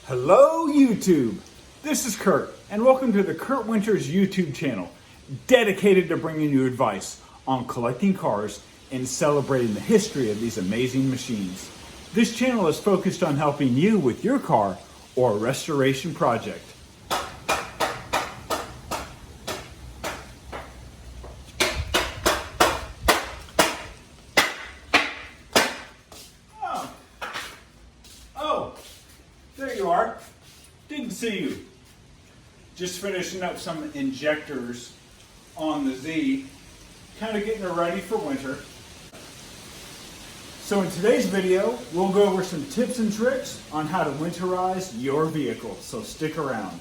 Hello YouTube, this is Kurt and welcome to the Kurt Winters YouTube channel dedicated to bringing you advice on collecting cars and celebrating the history of these amazing machines. This channel is focused on helping you with your car or restoration project. There you are. Didn't see you. Just finishing up some injectors on the Z, kind of getting her ready for winter. So in today's video, we'll go over some tips and tricks on how to winterize your vehicle. So stick around.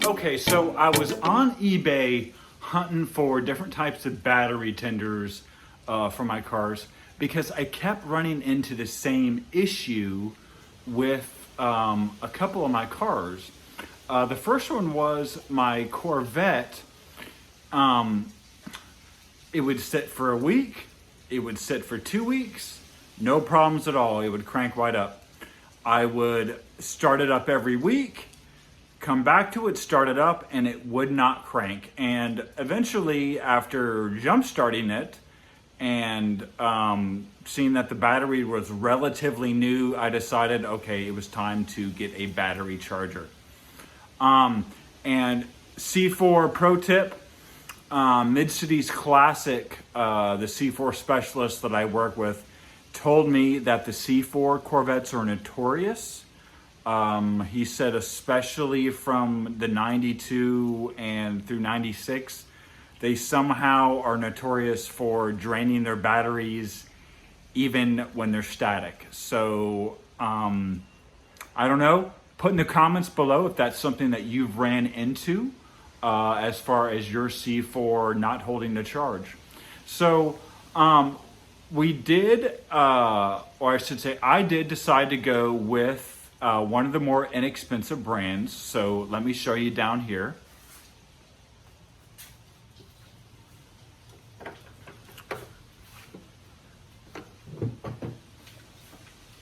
Okay, so I was on eBay hunting for different types of battery tenders for my cars because I kept running into the same issue with a couple of my cars. The first one was my Corvette. It would sit for a week, it would sit for 2 weeks, no problems at all, it would crank right up. I would start it up every week, come back to it, start it up, and it would not crank. And eventually, after jump starting it and seeing that the battery was relatively new, I decided, okay, it was time to get a battery charger. And C4 pro tip, Mid-Cities Classic, the C4 specialist that I work with, told me that the C4 Corvettes are notorious. He said especially from the 92 and through 96, they somehow are notorious for draining their batteries even when they're static. So I don't know, put in the comments below if that's something that you've ran into as far as your C4 not holding the charge. So we did, or I should say I did decide to go with one of the more inexpensive brands. So let me show you down here.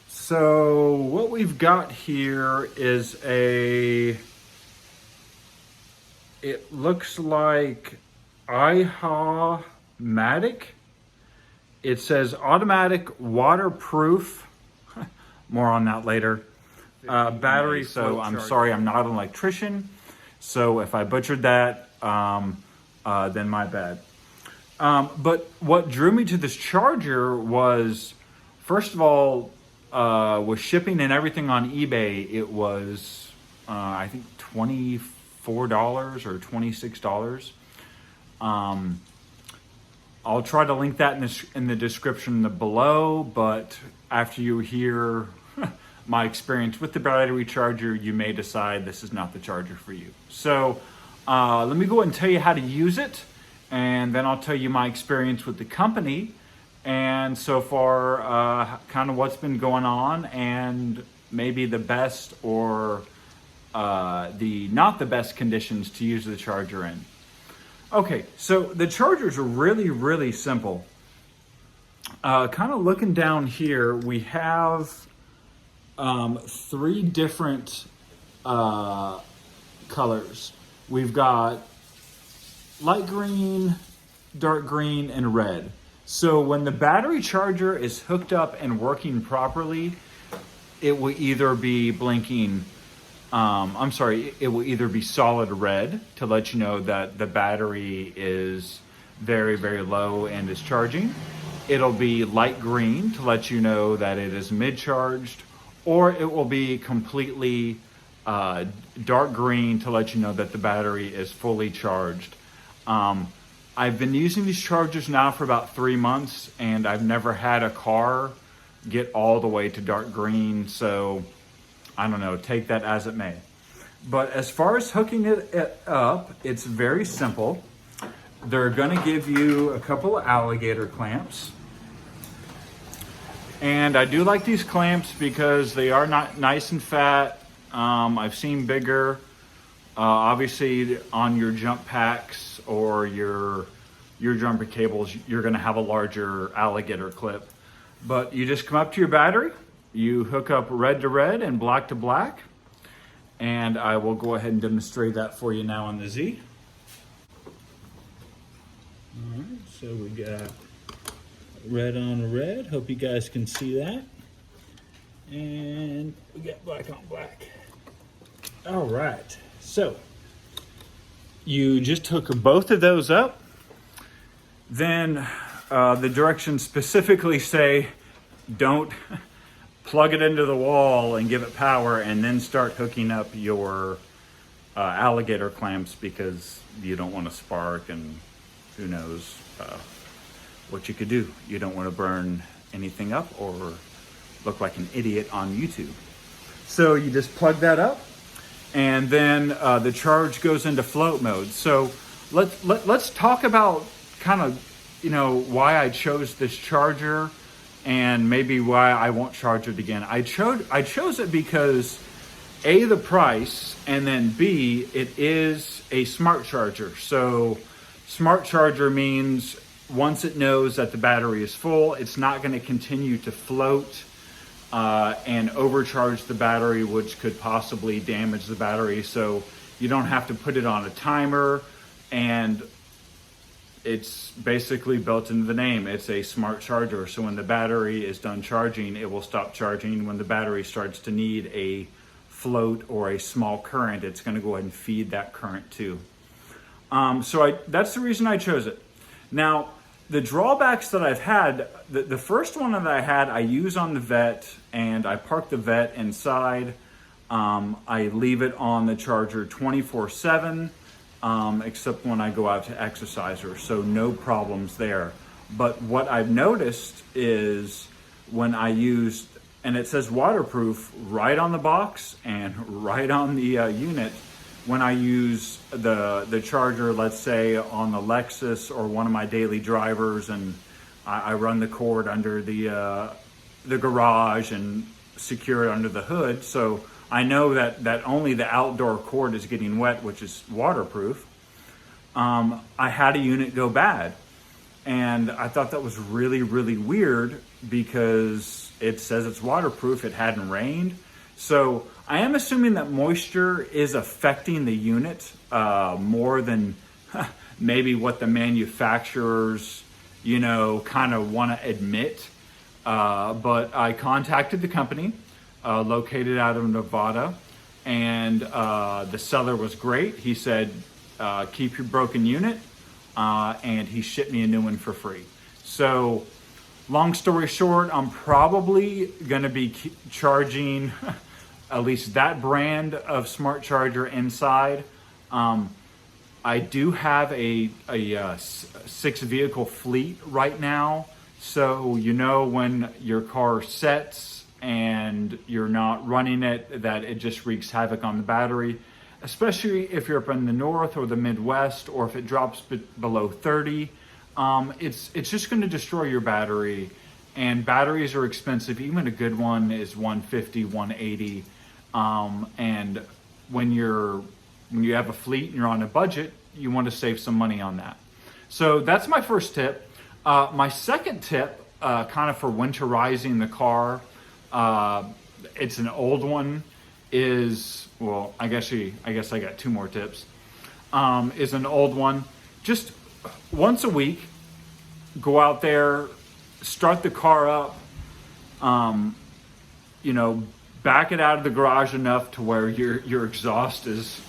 So what we've got here is it looks like iHa-matic. It says automatic waterproof. More on that later. Battery, so I'm sorry, I'm not an electrician, so if I butchered that, then my bad. But what drew me to this charger was, first of all, with shipping and everything on eBay, it was I think $24 or $26. I'll try to link that in the description below, but after you hear my experience with the battery charger, you may decide this is not the charger for you. So let me go ahead and tell you how to use it, and then I'll tell you my experience with the company, and so far kind of what's been going on, and maybe the best or the not the best conditions to use the charger in. Okay, so the chargers are really simple. Kind of looking down here, we have three different colors. We've got light green, dark green, and red. So when the battery charger is hooked up and working properly, it will either be blinking, it will either be solid red to let you know that the battery is very low and is charging. It'll be light green to let you know that it is mid-charged, or it will be completely dark green to let you know that the battery is fully charged. I've been using these chargers now for about 3 months, and I've never had a car get all the way to dark green, so I don't know, take that as it may. But as far as hooking it up, it's very simple. They're gonna give you a couple of alligator clamps. And I do like these clamps because they are not nice and fat. I've seen bigger. Obviously on your jump packs or your jumper cables, you're gonna have a larger alligator clip. But you just come up to your battery, you hook up red to red and black to black, and I will go ahead and demonstrate that for you now on the Z. All right, so we got red on red. Hope you guys can see that. And we got black on black. All right, so you just hook both of those up. Then the directions specifically say don't plug it into the wall and give it power and then start hooking up your alligator clamps, because you don't want to spark, and who knows what you could do. You don't want to burn anything up or look like an idiot on YouTube. So you just plug that up, and then the charge goes into float mode. So let's talk about kind of, you know, why I chose this charger and maybe why I won't charge it again. I chose it because A, the price, and then B, it is a smart charger. So smart charger means once it knows that the battery is full, it's not going to continue to float and overcharge the battery, which could possibly damage the battery. So you don't have to put it on a timer, and it's basically built into the name. It's a smart charger. So when the battery is done charging, it will stop charging. When the battery starts to need a float or a small current, it's going to go ahead and feed that current too. That's the reason I chose it. Now, the drawbacks that I've had, the first one that I had, I use on the Vet, and I park the Vet inside. I leave it on the charger 24/7, except when I go out to exerciser, so no problems there. But what I've noticed is when I use, and it says waterproof right on the box and right on the unit, when I use the charger, let's say on the Lexus or one of my daily drivers, and I run the cord under the garage and secure it under the hood, so I know that only the outdoor cord is getting wet, which is waterproof. I had a unit go bad, and I thought that was really, really weird because it says it's waterproof. It hadn't rained. So I am assuming that moisture is affecting the unit more than maybe what the manufacturers, you know, kind of want to admit. But I contacted the company located out of Nevada, and the seller was great. He said, keep your broken unit, and he shipped me a new one for free. So long story short, I'm probably going to be charging at least that brand of smart charger inside. I do have a 6-vehicle fleet right now. So, you know, when your car sets and you're not running it, that it just wreaks havoc on the battery, especially if you're up in the north or the Midwest, or if it drops below 30. It's just going to destroy your battery, and batteries are expensive. Even a good one is $150, $180. And when you have a fleet and you're on a budget, you want to save some money on that. So that's my first tip. My second tip, kind of for winterizing the car, it's an old one, is, well, I guess I got 2 more tips. Is an old one. Just once a week, go out there, start the car up, you know, back it out of the garage enough to where your exhaust is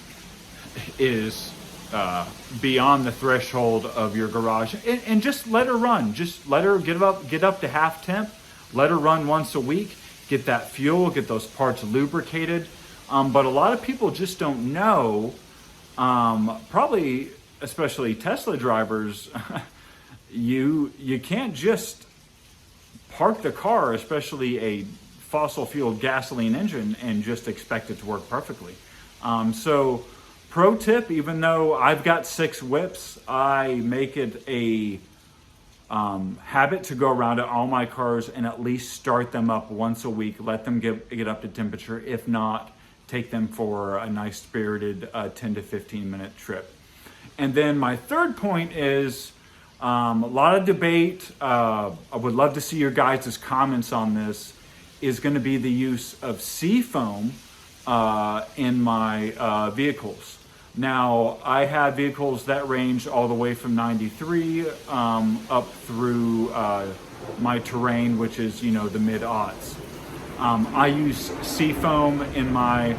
beyond the threshold of your garage, and just let her run. Just let her get up to half temp. Let her run once a week. Get that fuel, get those parts lubricated. But a lot of people just don't know, probably especially Tesla drivers, you can't just park the car, especially a fossil fuel gasoline engine, and just expect it to work perfectly. So pro tip, even though I've got 6 whips, I make it a habit to go around to all my cars and at least start them up once a week. Let them get up to temperature. If not, take them for a nice spirited 10 to 15 minute trip. And then my third point is a lot of debate. I would love to see your guys' comments on this. Is going to be the use of seafoam in my vehicles. Now, I have vehicles that range all the way from 93 up through my terrain, which is, the mid-aughts. I use seafoam in my,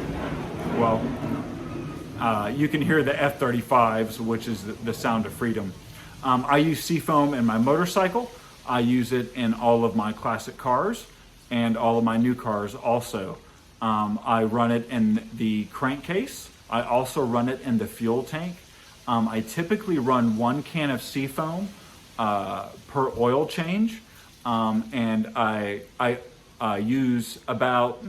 you can hear the F-35s, which is the sound of freedom. I use seafoam in my motorcycle. I use it in all of my classic cars and all of my new cars also. I run it in the crankcase. I also run it in the fuel tank. I typically run 1 can of seafoam per oil change. And I use about,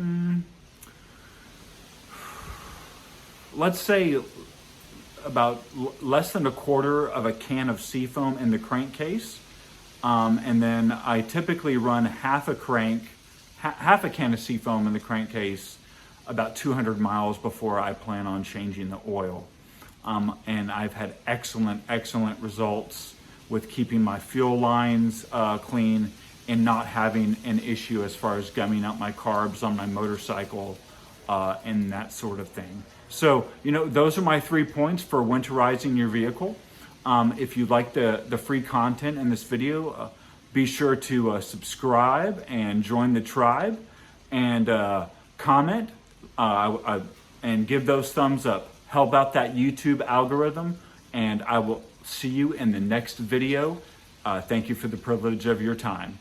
let's say about less than 1/4 of a can of seafoam in the crankcase. And then I typically run half a can of seafoam in the crankcase about 200 miles before I plan on changing the oil. And I've had excellent results with keeping my fuel lines clean and not having an issue as far as gumming up my carbs on my motorcycle and that sort of thing. So, those are my 3 points for winterizing your vehicle. If you like the free content in this video, be sure to subscribe and join the tribe, and comment and give those thumbs up. Help out that YouTube algorithm, and I will see you in the next video. Thank you for the privilege of your time.